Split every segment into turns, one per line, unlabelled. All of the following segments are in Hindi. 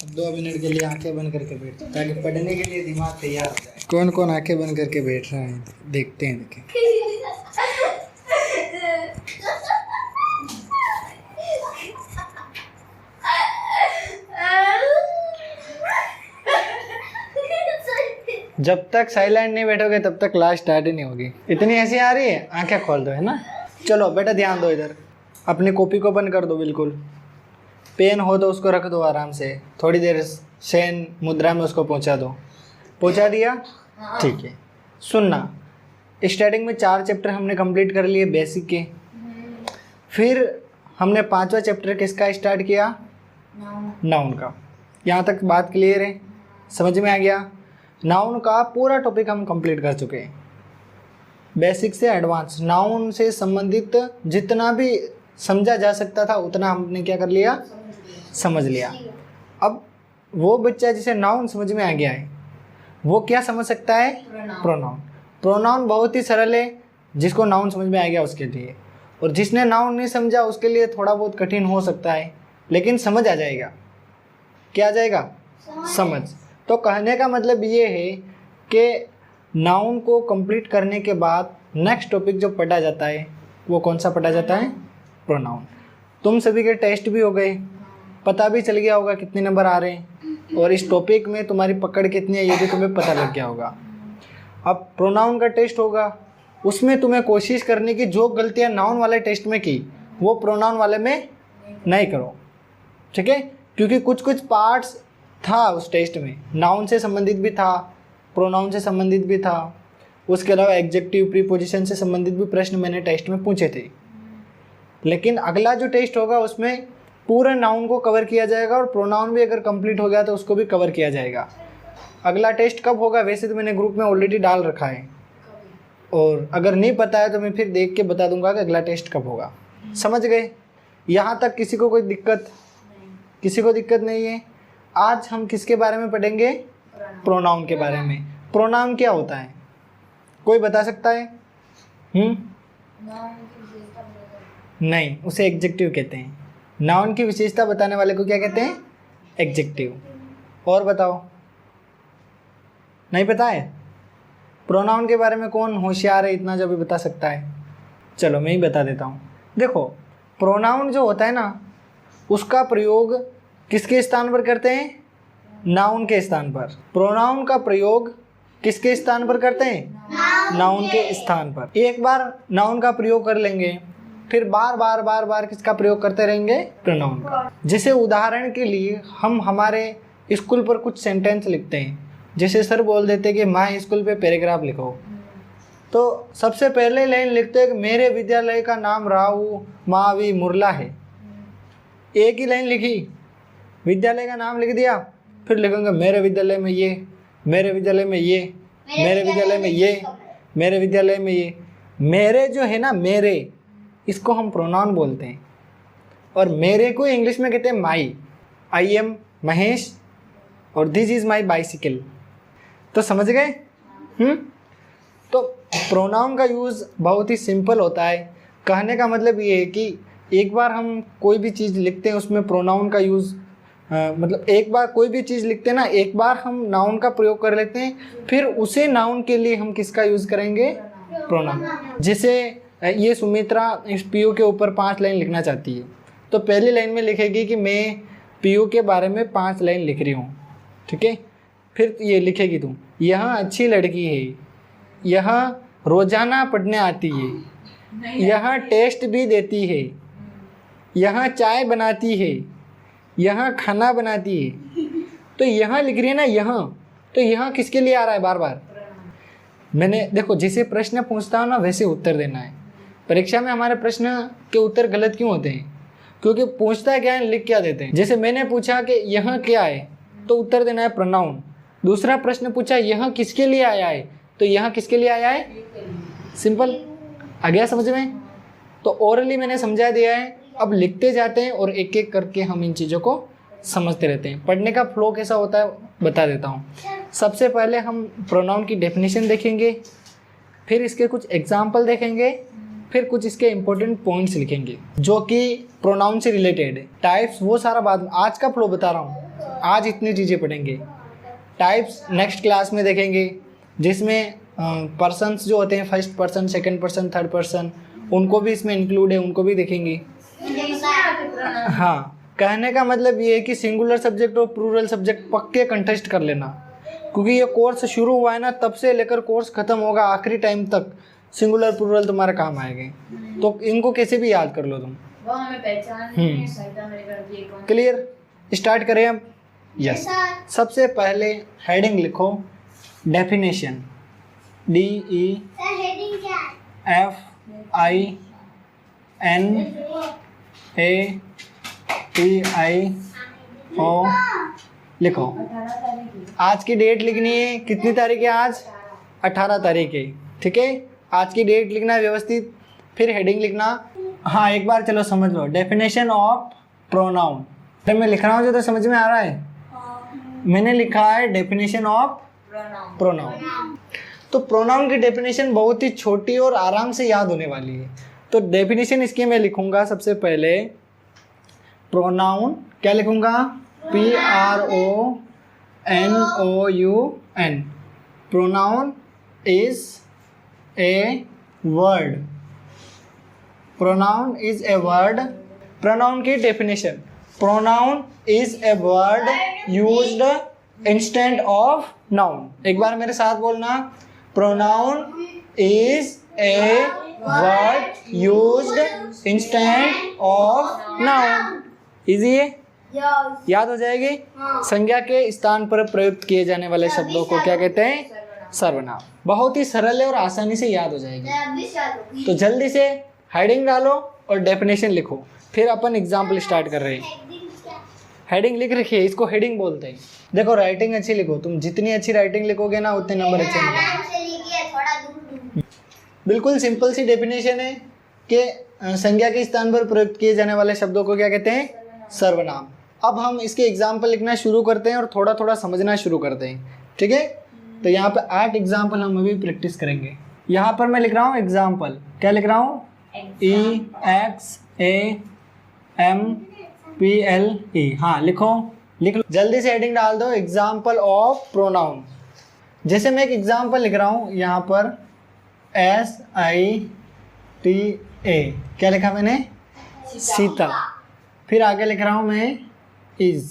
2 मिनट के लिए आंखें बंद करके बैठ ताकि पढ़ने के लिए दिमाग तैयार हो जाए। कौन कौन आंखें बंद करके बैठ रहा है देखते हैं। जब तक साइलेंट नहीं बैठोगे तब तक क्लास स्टार्ट ही नहीं होगी। इतनी हंसी आ रही है, आंखें खोल दो, है ना। चलो बेटा ध्यान दो, इधर अपनी कॉपी को बंद कर दो बिल्कुल। पेन हो तो उसको रख दो आराम से, थोड़ी देर शयन मुद्रा में उसको पहुंचा दो। पहुंचा दिया? ठीक है। सुनना, स्टार्टिंग में 4 चैप्टर हमने कंप्लीट कर लिए बेसिक के। फिर हमने 5वां चैप्टर किसका स्टार्ट किया? नाउन का। यहाँ तक बात क्लियर है, समझ में आ गया? नाउन का पूरा टॉपिक हम कंप्लीट कर चुके हैं, बेसिक से एडवांस। नाउन से संबंधित जितना भी समझा जा सकता था उतना हमने क्या कर लिया? समझ लिया। अब वो बच्चा जिसे नाउन समझ में आ गया है वो क्या समझ सकता है? प्रोनाउन। प्रोनाउन बहुत ही सरल है, जिसको नाउन समझ में आ गया उसके लिए। और जिसने नाउन नहीं समझा उसके लिए थोड़ा बहुत कठिन हो सकता है, लेकिन समझ आ जाएगा। क्या आ जाएगा? समझ। तो कहने का मतलब ये है कि नाउन को कंप्लीट करने के बाद नेक्स्ट टॉपिक जो पढ़ा जाता है वो कौन सा पढ़ा जाता है? प्रोनाउन। तुम सभी के टेस्ट भी हो गए, पता भी चल गया होगा कितने नंबर आ रहे हैं, और इस टॉपिक में तुम्हारी पकड़ कितनी है ये भी तुम्हें पता लग गया होगा। अब प्रोनाउन का टेस्ट होगा, उसमें तुम्हें कोशिश करने की जो गलतियाँ नाउन वाले टेस्ट में की वो प्रोनाउन वाले में नहीं करो, ठीक है। क्योंकि कुछ कुछ पार्ट्स था उस टेस्ट में, नाउन से संबंधित भी था, प्रोनाउन से संबंधित भी था, उसके अलावा एग्जेक्टिव प्रीपोजिशन से संबंधित भी प्रश्न मैंने टेस्ट में पूछे थे। लेकिन अगला जो टेस्ट होगा उसमें पूरा नाउन को कवर किया जाएगा, और प्रोनाउन भी अगर कंप्लीट हो गया तो उसको भी कवर किया जाएगा। अगला टेस्ट कब होगा? वैसे तो मैंने ग्रुप में ऑलरेडी डाल रखा है, और अगर नहीं पता है तो मैं फिर देख के बता दूंगा कि अगला टेस्ट कब होगा। समझ गए? यहाँ तक किसी को कोई दिक्कत? किसी को दिक्कत नहीं है? आज हम किसके बारे में पढ़ेंगे? प्रोनाउन के बारे में। प्रोनाउन क्या होता है, कोई बता सकता है? नहीं, उसे एडजेक्टिव कहते हैं। नाउन की विशेषता बताने वाले को क्या कहते हैं? एडजेक्टिव। और बताओ, नहीं पता है? प्रोनाउन के बारे में कौन होशियार है इतना जो भी बता सकता है? चलो मैं ही बता देता हूँ। देखो, प्रोनाउन जो होता है ना उसका प्रयोग किसके स्थान पर करते हैं? नाउन के स्थान पर। प्रोनाउन का प्रयोग किसके स्थान पर करते हैं? नाउन के स्थान पर। एक बार नाउन का प्रयोग कर लेंगे, फिर बार बार बार बार किसका प्रयोग करते रहेंगे? प्रोनाउन का। जैसे उदाहरण के लिए हम हमारे स्कूल पर कुछ सेंटेंस लिखते हैं, जैसे सर बोल देते कि माँ स्कूल पे पैराग्राफ लिखो, तो सबसे पहले लाइन लिखते हैं कि मेरे विद्यालय का नाम राहु मावी मुरला है। एक ही लाइन लिखी, विद्यालय का नाम लिख दिया, फिर लिखेंगे मेरे विद्यालय में ये, मेरे विद्यालय में ये, मेरे विद्यालय में ये, मेरे विद्यालय में ये। मेरे जो है ना, मेरे, इसको हम प्रोनाउन बोलते हैं, और मेरे को इंग्लिश में कहते हैं माई। आई एम महेश और दिस इज़ माई बाइसिकल। तो समझ गए? तो प्रोनाउन का यूज़ बहुत ही सिंपल होता है। कहने का मतलब ये है कि एक बार हम कोई भी चीज़ लिखते हैं उसमें प्रोनाउन का यूज़, मतलब एक बार कोई भी चीज़ लिखते हैं ना, एक बार हम नाउन का प्रयोग कर लेते हैं, फिर उसे नाउन के लिए हम किसका यूज़ करेंगे? प्रोनाउन। जैसे ये सुमित्रा इस पीयू के ऊपर 5 लाइन लिखना चाहती है, तो पहली लाइन में लिखेगी कि मैं पीयू के बारे में 5 लाइन लिख रही हूँ, ठीक है। फिर ये लिखेगी तुम, यह अच्छी लड़की है, यह रोज़ाना पढ़ने आती है, यह टेस्ट भी देती है, यह चाय बनाती है, यह खाना बनाती है। तो यहाँ लिख रही है ना, यहाँ, तो यहाँ किसके लिए आ रहा है बार बार? मैंने देखो, जैसे प्रश्न पूछता हूँ ना वैसे उत्तर देना है। परीक्षा में हमारे प्रश्न के उत्तर गलत क्यों होते हैं? क्योंकि पूछता क्या है, लिख क्या देते हैं। जैसे मैंने पूछा कि यह क्या है, तो उत्तर देना है प्रोनाउन। दूसरा प्रश्न पूछा यह किसके लिए आया है, तो यहाँ किसके लिए आया है? सिंपल। आ गया समझ में? तो ओरली मैंने समझा दिया है, अब लिखते जाते हैं और एक एक करके हम इन चीज़ों को समझते रहते हैं। पढ़ने का फ्लो कैसा होता है बता देता हूँ। सबसे पहले हम प्रोनाउन की डेफिनेशन देखेंगे, फिर इसके कुछ एग्जाम्पल देखेंगे, फिर कुछ इसके इंपॉर्टेंट पॉइंट्स लिखेंगे जो कि प्रोनाउन से रिलेटेड है। टाइप्स वो सारा बाद में, आज का फ्लो बता रहा हूँ, आज इतनी चीज़ें पढ़ेंगे। टाइप्स नेक्स्ट क्लास में देखेंगे, जिसमें पर्सन्स जो होते हैं first person, second person, third person, उनको भी इसमें इंक्लूड है, उनको भी देखेंगे। हाँ, कहने का मतलब ये है कि सिंगुलर सब्जेक्ट और प्लूरल सब्जेक्ट पक्के कंटेस्ट कर लेना, क्योंकि ये कोर्स शुरू हुआ है ना, तब से लेकर कोर्स ख़त्म होगा आखिरी टाइम तक सिंगुलर प्लूरल तुम्हारे काम आएंगे। तो इनको कैसे भी याद कर लो तुम। क्लियर? स्टार्ट करें अब। यस, सबसे पहले हेडिंग लिखो, डेफिनेशन, DEFINATIO लिखो। आज की डेट लिखनी है, कितनी तारीख है आज? 18 तारीख है, ठीक है। आज की डेट लिखना है व्यवस्थित, फिर हेडिंग लिखना। हाँ, एक बार चलो समझ लो, डेफिनेशन ऑफ प्रोनाउन। जब मैं लिख रहा हूँ जो तो समझ में आ रहा है? मैंने लिखा है डेफिनेशन ऑफ प्रोनाउन। तो प्रोनाउन की डेफिनेशन बहुत ही छोटी और आराम से याद होने वाली है। तो डेफिनेशन इसकी मैं लिखूंगा सबसे पहले, प्रोनाउन क्या लिखूंगा? PRONOUN। Pronoun is a word. Pronoun is a word. Pronoun की definition, pronoun is a word used instead of noun. एक बार मेरे साथ बोलना, pronoun is a word used instead of noun. Easy है, याद हो जाएगी। संज्ञा के स्थान पर प्रयुक्त किए जाने वाले शब्दों को क्या कहते हैं? सर्वनाम। बहुत ही सरल है और आसानी से याद हो जाएगी। तो जल्दी से हेडिंग डालो और डेफिनेशन लिखो, फिर अपन एग्जाम्पल स्टार्ट कर रहे हैं। हेडिंग लिख रखी है, इसको हेडिंग बोलते हैं। देखो, राइटिंग अच्छी लिखो, तुम जितनी अच्छी राइटिंग लिखोगे ना उतने नंबर अच्छे मिलेंगे। बिल्कुल सिंपल सी डेफिनेशन है कि संज्ञा के स्थान पर प्रयुक्त किए जाने वाले शब्दों को क्या कहते हैं? सर्वनाम। अब हम इसके एग्जाम्पल लिखना शुरू करते हैं और थोड़ा थोड़ा समझना शुरू करते हैं, ठीक है। तो यहाँ पे 8 एग्जाम्पल हम अभी प्रैक्टिस करेंगे। यहाँ पर मैं लिख रहा हूँ एग्जाम्पल। क्या लिख रहा हूँ? EXAMPLE। हाँ, लिखो, लिख लो, जल्दी से हेडिंग डाल दो, एग्जाम्पल ऑफ प्रोनाउन। जैसे मैं एक एग्जाम्पल लिख रहा हूँ यहाँ पर, SITA। क्या लिखा मैंने? सीता। फिर आगे लिख रहा हूँ मैं इज।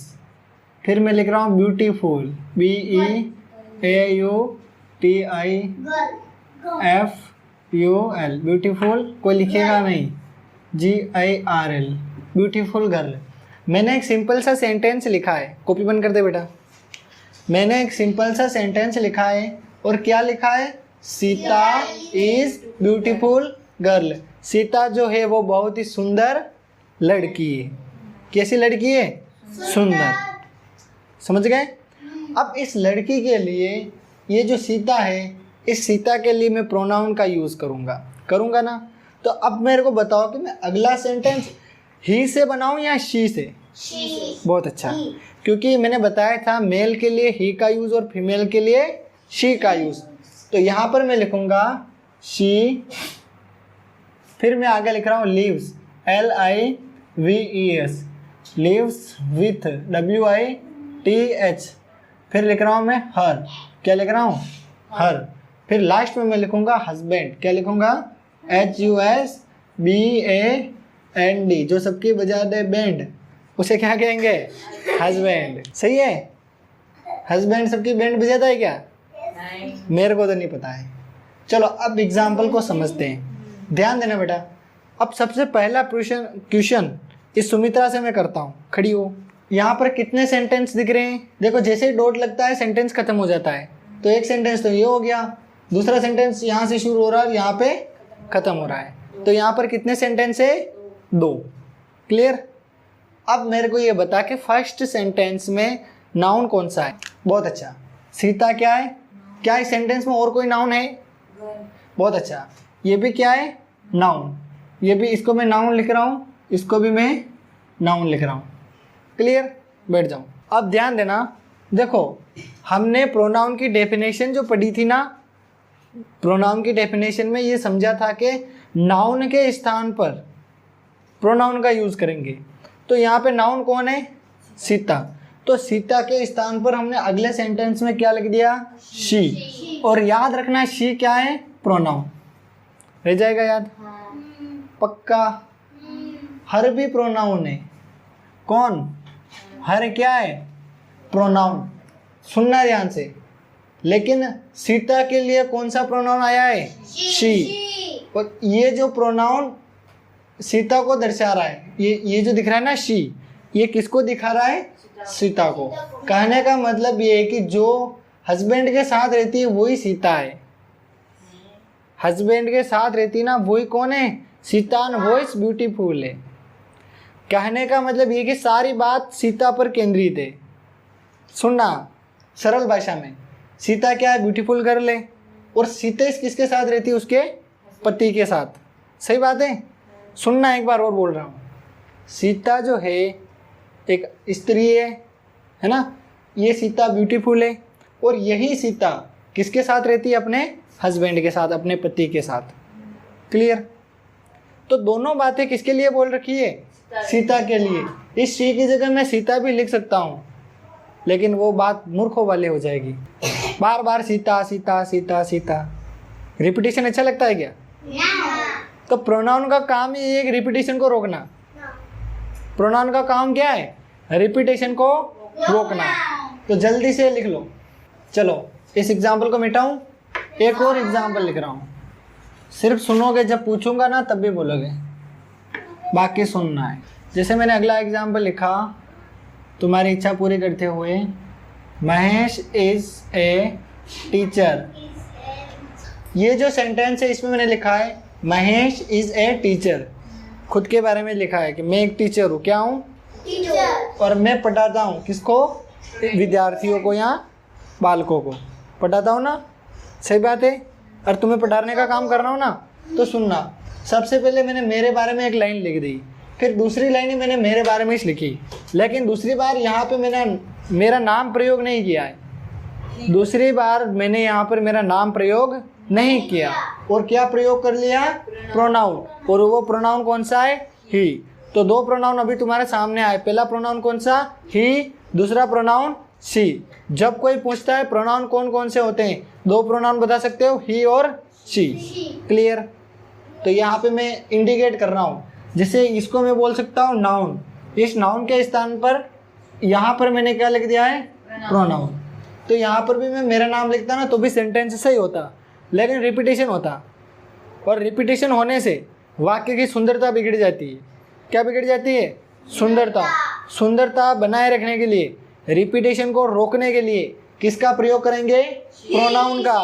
फिर मैं लिख रहा हूँ ब्यूटीफुल, BEAUTIFUL। ब्यूटीफुल कोई लिखेगा नहीं, GIRL, ब्यूटीफुल गर्ल। मैंने एक सिंपल सा सेंटेंस लिखा है, कॉपी बंद कर दे बेटा। मैंने एक सिंपल सा सेंटेंस लिखा है और क्या लिखा है? Sita is beautiful girl. Sita जो है वो बहुत ही सुंदर लड़की है। कैसी लड़की है? सुंदर। समझ गए? अब इस लड़की के लिए ये जो सीता है, इस सीता के लिए मैं प्रोनाउन का यूज़ करूँगा ना। तो अब मेरे को बताओ कि मैं अगला सेंटेंस ही से बनाऊँ या शी से? बहुत अच्छा, क्योंकि मैंने बताया था मेल के लिए ही का यूज़ और फीमेल के लिए शी का यूज़। तो यहाँ पर मैं लिखूँगा शी, फिर मैं आगे लिख रहा हूँ lives, LIVES, lives with, WITH। फिर लिख रहा हूँ मैं हर। क्या लिख रहा हूँ? हर। फिर लास्ट में मैं लिखूँगा हस्बैंड। क्या लिखूँगा? HUSBAND। जो सबकी बजा दे बैंड, उसे क्या कहेंगे? हस्बैंड। सही है? हस्बैंड सबकी बैंड बजाता है क्या? नहीं। मेरे को तो नहीं पता है। चलो अब एग्जाम्पल को समझते हैं, ध्यान देना बेटा। अब सबसे पहला क्वेश्चन इस सुमित्रा से मैं करता हूँ, खड़ी हो। यहाँ पर कितने सेंटेंस दिख रहे हैं? देखो, जैसे ही डॉट लगता है सेंटेंस खत्म हो जाता है। तो एक सेंटेंस तो ये हो गया, दूसरा सेंटेंस यहाँ से शुरू हो रहा है, यहाँ पे खत्म हो रहा है। तो यहाँ पर कितने सेंटेंस है? 2। क्लियर? अब मेरे को ये बता कि फर्स्ट सेंटेंस में नाउन कौन सा है? बहुत अच्छा, सीता क्या है? क्या इस सेंटेंस में और कोई नाउन है? बहुत अच्छा, ये भी क्या है? नाउन। ये भी, इसको मैं नाउन लिख रहा हूँ, इसको भी मैं नाउन लिख रहा हूँ। क्लियर? बैठ जाऊँ। अब ध्यान देना, देखो हमने प्रोनाउन की डेफिनेशन जो पढ़ी थी ना, प्रोनाउन की डेफिनेशन में ये समझा था कि नाउन के स्थान पर प्रोनाउन का यूज़ करेंगे। तो यहाँ पे नाउन कौन है? सीता। तो सीता के स्थान पर हमने अगले सेंटेंस में क्या लिख दिया? शी। और याद रखना शी क्या है? प्रोनाउन। रह जाएगा याद? पक्का? हर भी प्रोनाउन है। कौन? हर क्या है? प्रोनाउन। सुनना ध्यान से। लेकिन सीता के लिए कौन सा प्रोनाउन आया है? शी। और ये जो प्रोनाउन सीता को दर्शा रहा है, ये जो दिख रहा है ना शी, ये किसको दिखा रहा है? सीता को। कहने का मतलब ये है कि जो हस्बैंड के साथ रहती है वही सीता है। हस्बैंड के साथ रहती है ना, वही कौन है? सीता। वॉइस ब्यूटीफुल है। कहने का मतलब ये कि सारी बात सीता पर केंद्रित है। सुनना सरल भाषा में, सीता क्या है? ब्यूटीफुल गर्ल है। और सीता किसके साथ रहती है? उसके पति के साथ। सही बात है? सुनना एक बार और बोल रहा हूँ। सीता जो है एक स्त्री है ना, ये सीता ब्यूटीफुल है। और यही सीता किसके साथ रहती है? अपने हस्बैंड के साथ, अपने पति के साथ। क्लियर? तो दोनों बातें किसके लिए बोल रखी है? सीता के लिए। इस शी की जगह मैं सीता भी लिख सकता हूँ, लेकिन वो बात मूर्खों वाले हो जाएगी। बार बार सीता सीता सीता सीता, रिपीटेशन अच्छा लगता है क्या? तो प्रोनाउन का काम ही एक रिपीटेशन को रोकना। प्रोनाउन का काम क्या है? रिपीटेशन को रोकना। तो जल्दी से लिख लो। चलो इस एग्जाम्पल को मिटाऊं, एक और एग्जाम्पल लिख रहा हूं। सिर्फ सुनोगे, जब पूछूंगा ना तब भी बोलोगे, बाकी सुनना है। जैसे मैंने अगला एग्जाम्पल लिखा, तुम्हारी इच्छा पूरी करते हुए, महेश इज ए टीचर। ये जो सेंटेंस है इसमें मैंने लिखा है महेश इज ए टीचर। खुद के बारे में लिखा है कि मैं एक टीचर हूँ। क्या हूँ? टीचर। और मैं पढ़ाता हूँ किसको? विद्यार्थियों को या बालकों को पढ़ाता हूँ ना। सही बात है? और तुम्हें पढ़ाने का काम कर रहा हूँ ना, तो सुनना। सबसे पहले मैंने मेरे बारे में एक लाइन लिख दी, फिर दूसरी लाइन मैंने मेरे बारे में लिखी, लेकिन दूसरी बार यहाँ पे मैंने मेरा नाम प्रयोग नहीं किया है। दूसरी बार मैंने यहाँ पर मेरा नाम प्रयोग नहीं किया, और क्या प्रयोग कर लिया? प्रोनाउन। और वो प्रोनाउन कौन सा है? ही। तो दो प्रोनाउन अभी तुम्हारे सामने आए। पहला प्रोनाउन कौन सा? ही। दूसरा प्रोनाउन शी। जब कोई पूछता है प्रोनाउन कौन कौन से होते हैं, दो प्रोनाउन बता सकते हो, ही और शी। क्लियर? तो यहाँ पे मैं इंडिकेट कर रहा हूँ। जैसे इसको मैं बोल सकता हूँ नाउन। इस नाउन के स्थान पर यहाँ पर मैंने क्या लिख दिया है? प्रोनाउन। तो यहाँ पर भी मैं मेरा नाम लिखता ना तो भी सेंटेंस सही होता, लेकिन रिपीटेशन होता। और रिपीटेशन होने से वाक्य की सुंदरता बिगड़ जाती है। क्या बिगड़ जाती है? सुंदरता। सुंदरता बनाए रखने के लिए, रिपीटेशन को रोकने के लिए किसका प्रयोग करेंगे? प्रोनाउन का।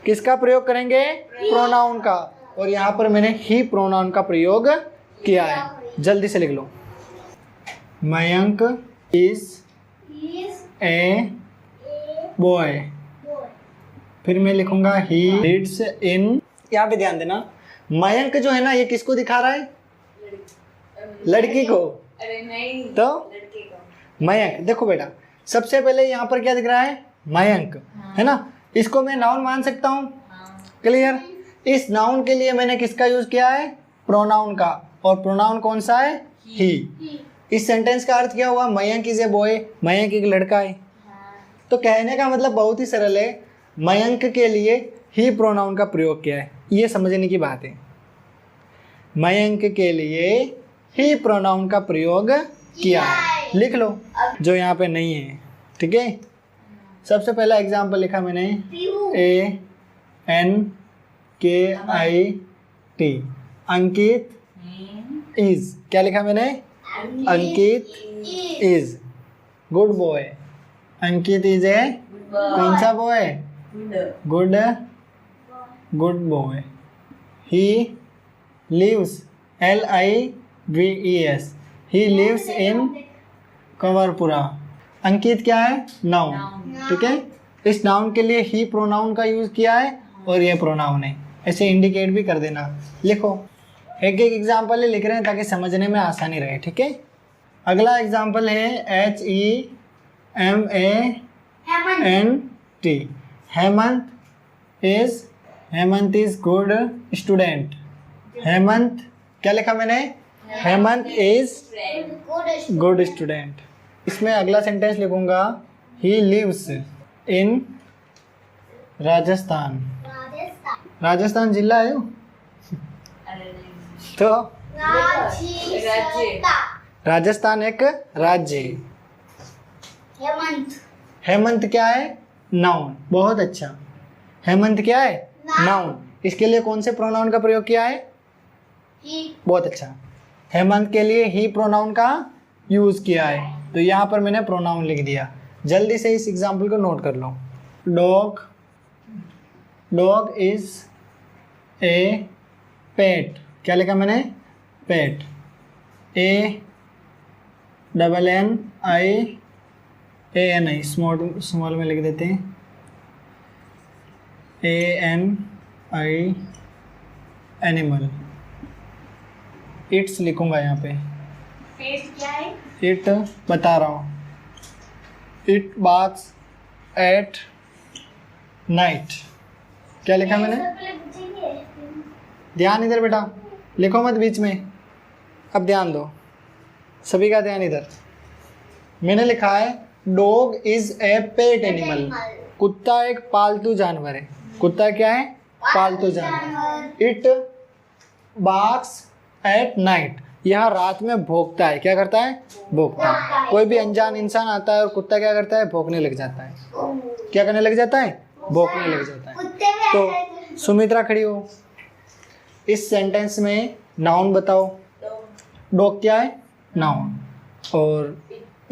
किसका प्रयोग करेंगे? प्रोनाउन का। और यहाँ पर मैंने ही प्रोनाउन का प्रयोग किया है। जल्दी से लिख लो। Mayank is a boy. फिर मैं लिखूंगा ही रीड्स इन। यहाँ पे ध्यान देना, मयंक जो है ना, ये किसको दिखा रहा है? लड़की को।
अरे नहीं,
तो
लड़के को।
मयंक। देखो बेटा, सबसे पहले यहाँ पर क्या दिख रहा है? मयंक। है ना? इसको मैं नाउन मान सकता हूँ। क्लियर? इस नाउन के लिए मैंने किसका यूज किया है? प्रोनाउन का। और प्रोनाउन कौन सा है? ही। इस सेंटेंस का अर्थ क्या हुआ? Mayank is a boy. Mayank एक लड़का है। तो कहने का मतलब बहुत ही सरल है, मयंक के लिए ही प्रोनाउन का प्रयोग किया है। ये समझने की बात है। मयंक के लिए ही प्रोनाउन का प्रयोग किया है। लिख लो जो यहाँ पे नहीं है। ठीक है? सबसे पहला एग्जाम्पल लिखा मैंने ANKIT। Ankit is. क्या लिखा मैंने? Ankit is good boy. Ankit is a कौन सा boy? Good boy. He lives LIVES। He lives in Kanwarpura. अंकित क्या है? नाउन। ठीक है? इस नाउन के लिए ही प्रोनाउन का यूज किया है और ये प्रोनाउन है। ऐसे इंडिकेट भी कर देना। लिखो, एक एक एग्जाम्पल लिख रहे हैं ताकि समझने में आसानी रहे। ठीक है? अगला एग्जाम्पल है HEMANT। Hemant is good student. Hemant क्या लिखा मैंने? Hemant is good student. इसमें अगला सेंटेंस लिखूंगा, he lives in Rajasthan. Rajasthan जिला है वो? तो राजस्थान एक राज्य है। हेमंत क्या है? नाउन। बहुत अच्छा। हेमंत क्या है? नाउन। इसके लिए कौन से प्रोनाउन का प्रयोग किया है? बहुत अच्छा। हेमंत के लिए ही प्रोनाउन का यूज किया है, तो यहाँ पर मैंने प्रोनाउन लिख दिया। जल्दी से इस एग्जाम्पल को नोट कर लो। डॉग, डॉग इज ए पेट। क्या लिखा मैंने? पेट। ANNI स्मॉल में लिख देते हैं। ANI animal. इट्स लिखूंगा यहाँ पे।
पेट क्या है?
इट बता रहा हूँ। It baths at night. क्या लिखा मैंने? ध्यान इधर बेटा, लिखो मत बीच में। अब ध्यान दो, सभी का ध्यान इधर। मैंने लिखा है dog is a pet animal. कुत्ता एक पालतू जानवर है। कुत्ता क्या है? पालतू जानवर। It barks at night. यह रात में भौंकता है। क्या करता है? भौंकता है। कोई भी अनजान इंसान आता है और कुत्ता क्या करता है? भौंकने लग जाता है। क्या करने लग जाता है? भौंकने लग जाता है। तो सुमित्रा खड़ी हो, इस सेंटेंस में नाउन बताओ। डॉग क्या है? नाउन। और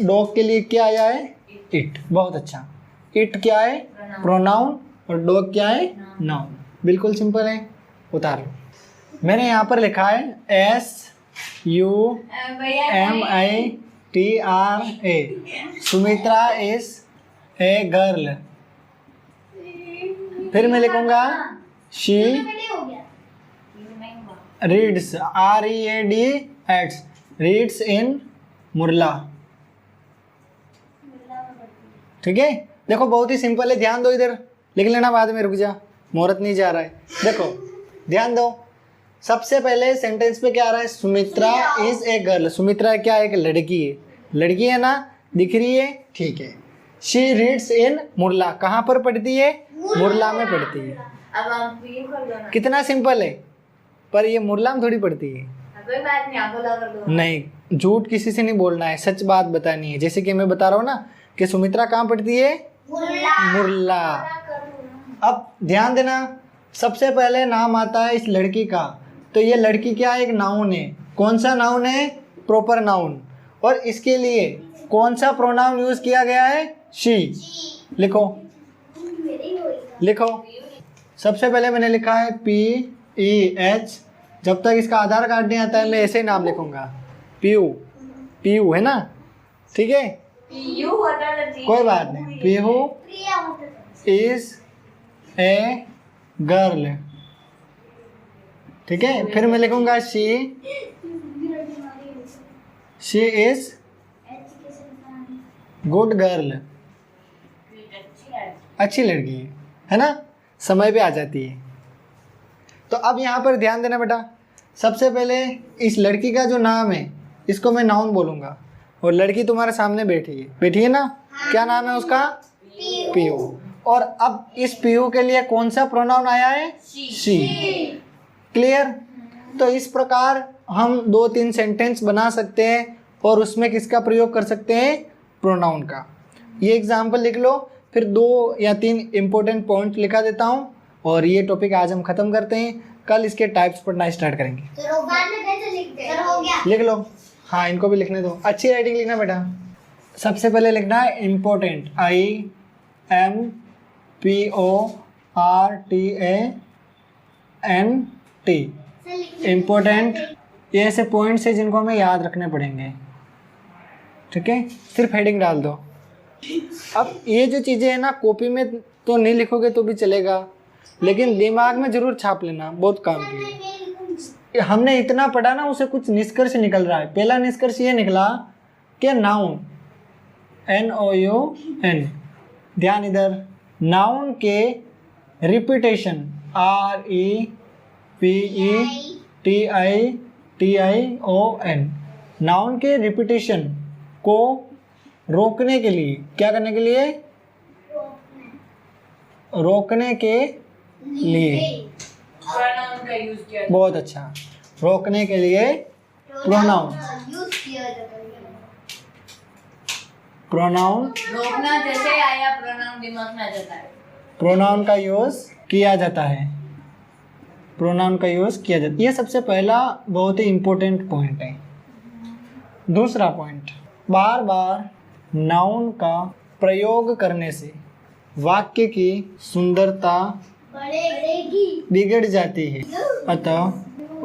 डॉग के लिए क्या आया है? इट। बहुत अच्छा। इट क्या है? प्रोनाउन। और डॉग क्या है? नाउन। बिल्कुल सिंपल है, उतार लो। मैंने यहाँ पर लिखा है SUMITRA। Sumitra is a girl. फिर मैं लिखूंगा she reads, READS, reads in Murla. ठीक है, देखो बहुत ही सिंपल है। ध्यान दो, इधर लिख लेना बाद में, रुक जा, मुहूर्त नहीं जा रहा है। देखो ध्यान दो, सबसे पहले सेंटेंस पे क्या आ रहा है? Sumitra is a girl. Sumitra क्या है? एक लड़की है। लड़की है ना, दिख रही है? ठीक है। She reads in Murla. कहाँ पर पढ़ती है? मुरला में पढ़ती है।
अब आप ये कर दो ना।
कितना सिंपल है, पर ये मुरला में थोड़ी पढ़ती है।
कोई बात नहीं, आप बोला कर दो।
नहीं, झूठ किसी से नहीं बोलना है, सच बात बतानी है। जैसे कि मैं बता रहा हूँ ना कि सुमित्रा कहाँ पढ़ती है? मुरला। अब ध्यान देना, सबसे पहले नाम आता है इस लड़की का, तो ये लड़की क्या है? एक नाउन है। कौन सा नाउन है? Proper noun. और इसके लिए कौन सा प्रोनाउन यूज किया गया है? शी। लिखो, लिखो। सबसे पहले मैंने लिखा है PEH। जब तक इसका आधार कार्ड नहीं आता है मैं ऐसे ही नाम लिखूंगा, पीयू। पीयू है ना? ठीक है, कोई बात नहीं। Pihu is a girl. ठीक है, फिर मैं लिखूंगा शी इज गुड गर्ल। अच्छी लड़की है ना? समय पे आ जाती है। तो अब यहाँ पर ध्यान देना बेटा, सबसे पहले इस लड़की का जो नाम है इसको मैं नाउन बोलूँगा, और लड़की तुम्हारे सामने बैठी है ना? क्या नाम है उसका? पीयू। और अब इस पीयू के लिए कौन सा प्रोनाउन आया है? शी। क्लियर? तो इस प्रकार हम 2-3 सेंटेंस बना सकते हैं और उसमें किसका प्रयोग कर सकते हैं? प्रोनाउन का। ये एग्जाम्पल लिख लो, फिर 2 या 3 इंपॉर्टेंट पॉइंट लिखा देता हूँ और ये टॉपिक आज हम खत्म करते हैं। कल इसके टाइप्स पढ़ना स्टार्ट करेंगे। लिख लो। हाँ, इनको भी लिखने दो, अच्छी राइटिंग लिखना बेटा। सबसे पहले लिखना है इम्पोर्टेंट, IMPORTANT। इम्पोर्टेंट, ये ऐसे पॉइंट्स है जिनको हमें याद रखने पड़ेंगे। ठीक है, सिर्फ हेडिंग डाल दो। अब ये जो चीज़ें हैं ना, कॉपी में तो नहीं लिखोगे तो भी चलेगा, लेकिन दिमाग में जरूर छाप लेना, बहुत काम की। हमने इतना पढ़ा ना, उसे कुछ निष्कर्ष निकल रहा है। पहला निष्कर्ष ये निकला कि नाउन, NOUN, ध्यान इधर, नाउन के रिपीटेशन, REPETITION, नाउन के रिपीटेशन को रोकने के लिए, क्या करने के लिए? रोकने के लिए।
प्रोनाउन का यूज किया जाता
बहुत अच्छा, रोकने के लिए प्रोनाउन।
यूज किया जाता है।
प्रोनाउन,
है। रोकना जैसे आया प्रोनाउन दिमाग में आ जाता है।
प्रोनाउन का यूज किया जाता है। प्रोनाउन का यूज किया जाता है। यह सबसे पहला बहुत ही इंपॉर्टेंट पॉइंट है। दूसरा पॉइंट, बार बार नाउन का प्रयोग करने से वाक्य की सुंदरता
बढ़ेगी।
बिगड़ जाती है। अतः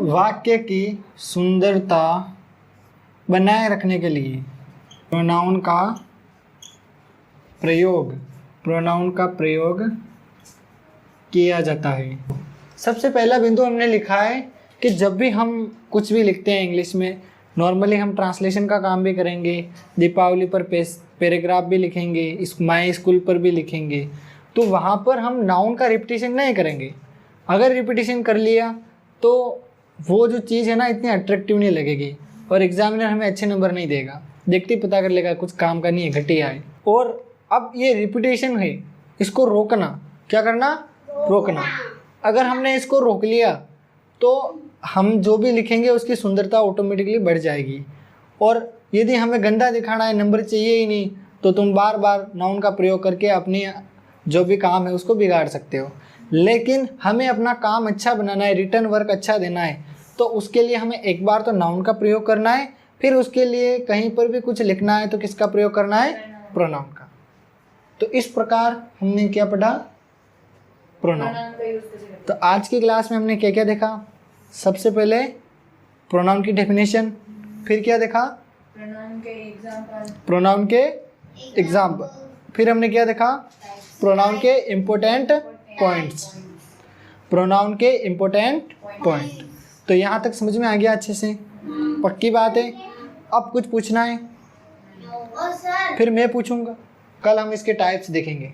वाक्य की सुंदरता बनाए रखने के लिए प्रोनाउन का प्रयोग किया जाता है। सबसे पहला बिंदु हमने लिखा है कि जब भी हम कुछ भी लिखते हैं इंग्लिश में, नॉर्मली हम ट्रांसलेशन का काम भी करेंगे, दीपावली पर पैराग्राफ भी लिखेंगे, माई स्कूल पर भी लिखेंगे, तो वहाँ पर हम नाउन का रिपीटिशन नहीं करेंगे। अगर रिपीटिशन कर लिया तो वो जो चीज़ है ना इतनी अट्रैक्टिव नहीं लगेगी और एग्जामिनर हमें अच्छे नंबर नहीं देगा, देखते ही पता कर लेगा कुछ काम का नहीं है, घटिया है। और अब ये रिपीटिशन है, इसको रोकना, क्या करना? रोकना। अगर हमने इसको रोक लिया तो हम जो भी लिखेंगे उसकी सुंदरता ऑटोमेटिकली बढ़ जाएगी। और यदि हमें गंदा दिखाना है, नंबर चाहिए ही नहीं, तो तुम बार बार नाउन का प्रयोग करके अपनी जो भी काम है उसको बिगाड़ सकते हो। लेकिन हमें अपना काम अच्छा बनाना है, रिटर्न वर्क अच्छा देना है, तो उसके लिए हमें एक बार तो नाउन का प्रयोग करना है, फिर उसके लिए कहीं पर भी कुछ लिखना है तो किसका प्रयोग करना है? प्रोनाउन का। तो इस प्रकार हमने क्या पढ़ा? प्रोनाउन।
प्रोनाउन का यूज कैसे करते
तो आज की क्लास में हमने क्या क्या देखा? सबसे पहले प्रोनाउन की डेफिनेशन, फिर क्या देखा?
हैं? प्रोनाउन के एग्जांपल,
प्रोनाउन के एग्जाम्पल, फिर हमने क्या देखा? प्रोनाउन के इम्पोर्टेंट पॉइंट्स। प्रोनाउन के इम्पोर्टेंट पॉइंट। तो यहाँ तक समझ में आ गया अच्छे से? पक्की बात है। अब कुछ पूछना है
और सर
फिर मैं पूछूंगा। कल हम इसके टाइप्स देखेंगे।